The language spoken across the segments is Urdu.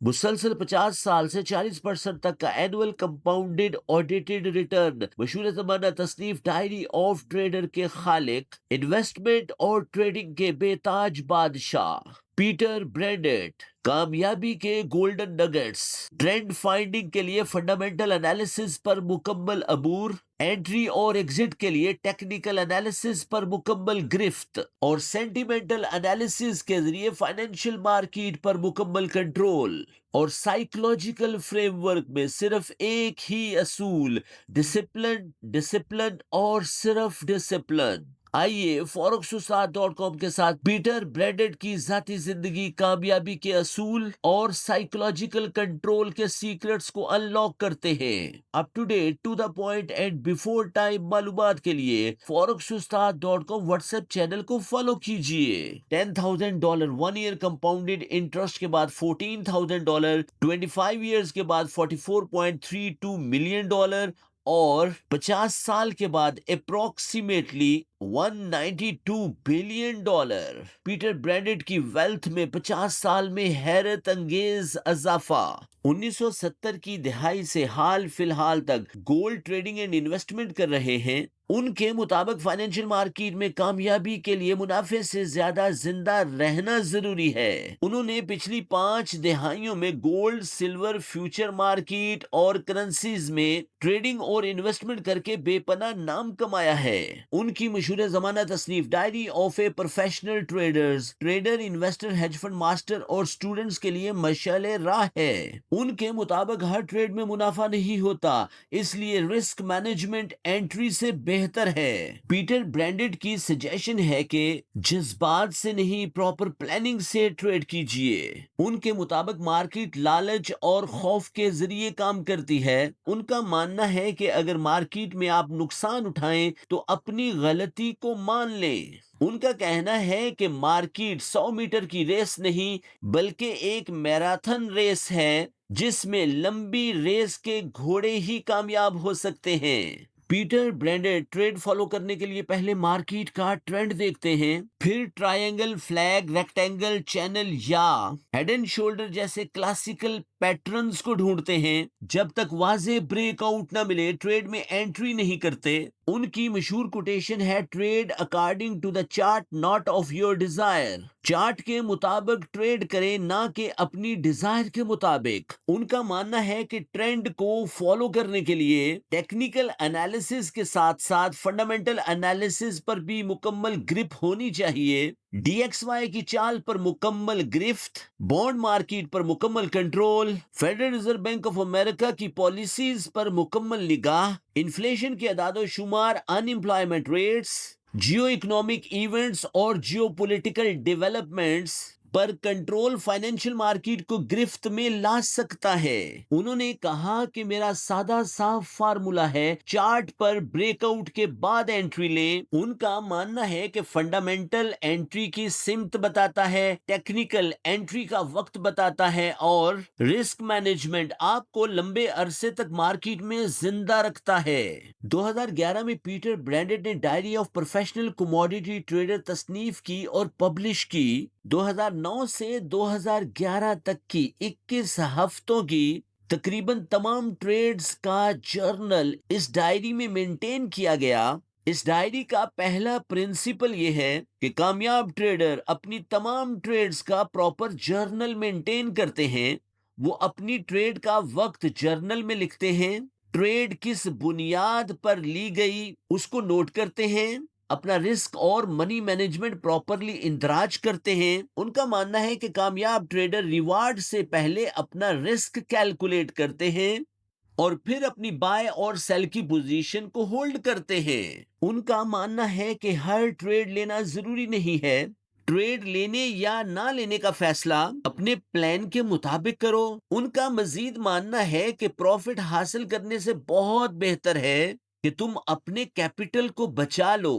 مسلسل 50 سال سے 40% تک کا اینول کمپاؤنڈڈ آڈیٹڈ ریٹرن۔ مشہور زمانہ تصنیف ڈائری آف ٹریڈر کے خالق، انویسٹمنٹ اور ٹریڈنگ کے بے تاج بادشاہ پیٹر برینڈٹ۔ کامیابی کے گولڈن نگٹس، ٹرینڈ فائنڈنگ کے لیے فنڈامنٹل انالیسس پر مکمل عبور، انٹری اور ایگزٹ کے لیے ٹیکنیکل انالیسس پر مکمل گرفت، اور سینٹیمنٹل انالیسس کے ذریعے فائنینشیل مارکیٹ پر مکمل کنٹرول۔ اور سائیکولوجیکل فریم ورک میں صرف ایک ہی اصول، ڈسپلن، ڈسپلن اور صرف ڈسپلن۔ آئیے forex-ustad.com کے ساتھ پیٹر برینڈٹ کی ذاتی زندگی، کامیابی کے اصول اور سائیکولوجیکل کنٹرول کے سیکرٹس کو انلاک کرتے ہیں۔ Up to date, to the point and before time معلومات کے لیے forex-ustad.com واٹس ایپ چینل کو فالو کیجیے۔ $10,000 1 ایئر کمپاؤنڈڈ انٹرسٹ کے بعد $14,000، 25 ایئرز کے بعد $44.32 ملین اور 50 سال کے بعد اپروکسیمیٹلی $192 بلین۔ پیٹر برینڈٹ کی ویلتھ میں 50 سال میں حیرت انگیز اضافہ۔ 1970 کی دہائی سے حال فی الحال تک گولڈ ٹریڈنگ اینڈ انویسٹمنٹ کر رہے ہیں۔ ان کے مطابق فائنینشیل مارکیٹ میں کامیابی کے لیے منافع سے زیادہ زندہ رہنا ضروری ہے۔ انہوں نے پچھلی 5 دہائیوں میں گولڈ، سلور، فیوچر مارکیٹ اور کرنسیز میں ٹریڈنگ اور انویسٹمنٹ کر کے بے پناہ نام کمایا ہے۔ ان کی مشہور زمانہ تصنیف diary of a professional traders, trader, investor, hedge fund master اور اسٹوڈنٹس کے لیے مشعل راہ ہے۔ ان کے مطابق ہر ٹریڈ میں منافع نہیں ہوتا، اس لیے رسک مینجمنٹ انٹری سے بہتر ہے۔ پیٹر برینڈٹ کی سجیشن ہے کہ جذبات سے نہیں، پراپر پلاننگ سے ٹریڈ کیجیے۔ ان کے مطابق مارکیٹ لالچ اور خوف کے ذریعے کام کرتی ہے۔ ان کا ماننا ہے کہ اگر مارکیٹ میں آپ نقصان اٹھائیں تو اپنی غلطی کو مان لیں۔ ان کا کہنا ہے کہ مارکیٹ 100 میٹر کی ریس نہیں بلکہ ایک میراتھن ریس ہے، جس میں لمبی ریس کے گھوڑے ہی کامیاب ہو سکتے ہیں۔ پیٹر برینڈٹ ٹریڈ فالو کرنے کے لیے پہلے مارکیٹ کا ٹرینڈ دیکھتے ہیں، پھر ٹرائنگل، فلیگ، ریکٹینگل، چینل یا ہیڈ اینڈ شولڈر جیسے کلاسیکل پیٹرنز کو ڈھونڈتے ہیں۔ جب تک واضح بریک آؤٹ نہ ملے ٹریڈ میں انٹری نہیں کرتے۔ ان کی مشہور کوٹیشن ہے، trade according to the chart not of your desire. Chart کے مطابق ٹریڈ کریں، نہ کہ اپنی ڈیزائر کے مطابق۔ ان کا ماننا ہے کہ ٹرینڈ کو فالو کرنے کے لیے ٹیکنیکل انالیسس کے ساتھ ساتھ فنڈامنٹل انالیسس پر بھی مکمل گرپ ہونی چاہیے۔ ڈی ایکس وائی کی چال پر مکمل گرفت، بانڈ مارکیٹ پر مکمل control, federal reserve bank of America کی پالیسیز پر مکمل نگاہ، انفلیشن کے اعداد و شمار، unemployment rates, geo economic events اور جیو پولیٹیکل ڈیولپمنٹس پر کنٹرول فائنینشیل مارکیٹ کو گرفت میں لا سکتا ہے۔ انہوں نے کہا کہ میرا سادہ صاف فارمولا ہے، چارٹ پر بریک آؤٹ کے بعد انٹری لیں۔ ان کا ماننا ہے کہ فنڈامنٹل انٹری کی سمت بتاتا ہے، ٹیکنیکل انٹری کا وقت بتاتا ہے، اور رسک مینجمنٹ آپ کو لمبے عرصے تک مارکیٹ میں زندہ رکھتا ہے۔ 2011 میں پیٹر برینڈٹ نے diary of professional commodity trader تصنیف کی اور پبلش کی۔ 2009 سے 2011 تک کی 21 ہفتوں کی تقریباً تمام ٹریڈز کا جرنل اس ڈائری میں مینٹین کیا گیا۔ اس ڈائری کا پہلا پرنسپل یہ ہے کہ کامیاب ٹریڈر اپنی تمام ٹریڈز کا پراپر جرنل مینٹین کرتے ہیں۔ وہ اپنی ٹریڈ کا وقت جرنل میں لکھتے ہیں، ٹریڈ کس بنیاد پر لی گئی اس کو نوٹ کرتے ہیں، اپنا رسک اور منی مینجمنٹ پراپرلی اندراج کرتے ہیں۔ ان کا ماننا ہے کہ کامیاب ٹریڈر ریوارڈ سے پہلے اپنا رسک کیلکولیٹ کرتے ہیں اور پھر اپنی بائے اور سیل کی پوزیشن کو ہولڈ کرتے ہیں۔ ان کا ماننا ہے کہ ہر ٹریڈ لینا ضروری نہیں ہے، ٹریڈ لینے یا نہ لینے کا فیصلہ اپنے پلان کے مطابق کرو۔ ان کا مزید ماننا ہے کہ پروفٹ حاصل کرنے سے بہت بہتر ہے کہ تم اپنے کیپٹل کو بچا لو۔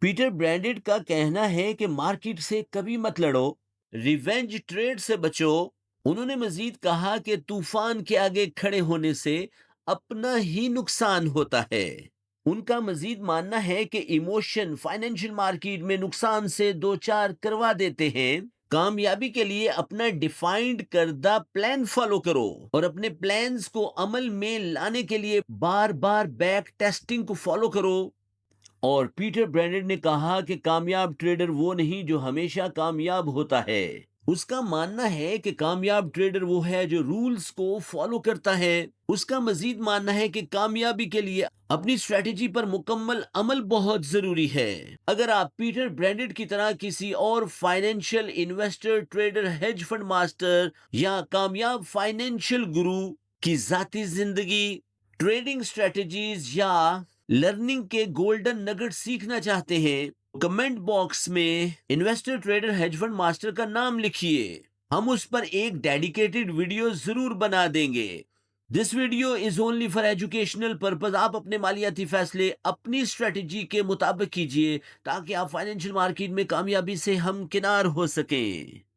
پیٹر برینڈٹ کا کہنا ہے کہ مارکیٹ سے کبھی مت لڑو، ریونج ٹریڈ سے بچو۔ انہوں نے مزید کہا کہ طوفان کے آگے کھڑے ہونے سے اپنا ہی نقصان ہوتا ہے۔ ان کا مزید ماننا ہے کہ ایموشن فائنینشیل مارکیٹ میں نقصان سے دوچار کروا دیتے ہیں۔ کامیابی کے لیے اپنا ڈیفائنڈ کردہ پلان فالو کرو اور اپنے پلانز کو عمل میں لانے کے لیے بار بار بیک ٹیسٹنگ کو فالو کرو۔ اور پیٹر برینڈن نے کہا کہ کامیاب ٹریڈر وہ نہیں جو ہمیشہ کامیاب ہوتا ہے، اس کا ماننا ہے کہ کامیاب ٹریڈر وہ ہے جو رولز کو فالو کرتا ہے۔ اس کا مزید ماننا ہے کہ کامیابی کے لیے اپنی اسٹریٹجی پر مکمل عمل بہت ضروری ہے۔ اگر آپ پیٹر برینڈن کی طرح کسی اور financial investor, trader, hedge fund master یا کامیاب فائنینشیل گرو کی ذاتی زندگی، ٹریڈنگ اسٹریٹجیز یا لرننگ کے گولڈن نگٹ سیکھنا چاہتے ہیں، کمنٹ باکس میں investor, trader, hedge fund master کا نام لکھیے، ہم اس پر ایک ڈیڈیکیٹڈ ویڈیو ضرور بنا دیں گے۔ This video is only for educational purpose. آپ اپنے مالیاتی فیصلے اپنی اسٹریٹجی کے مطابق کیجیے تاکہ آپ فائنینشیل مارکیٹ میں کامیابی سے ہمکنار ہو سکیں۔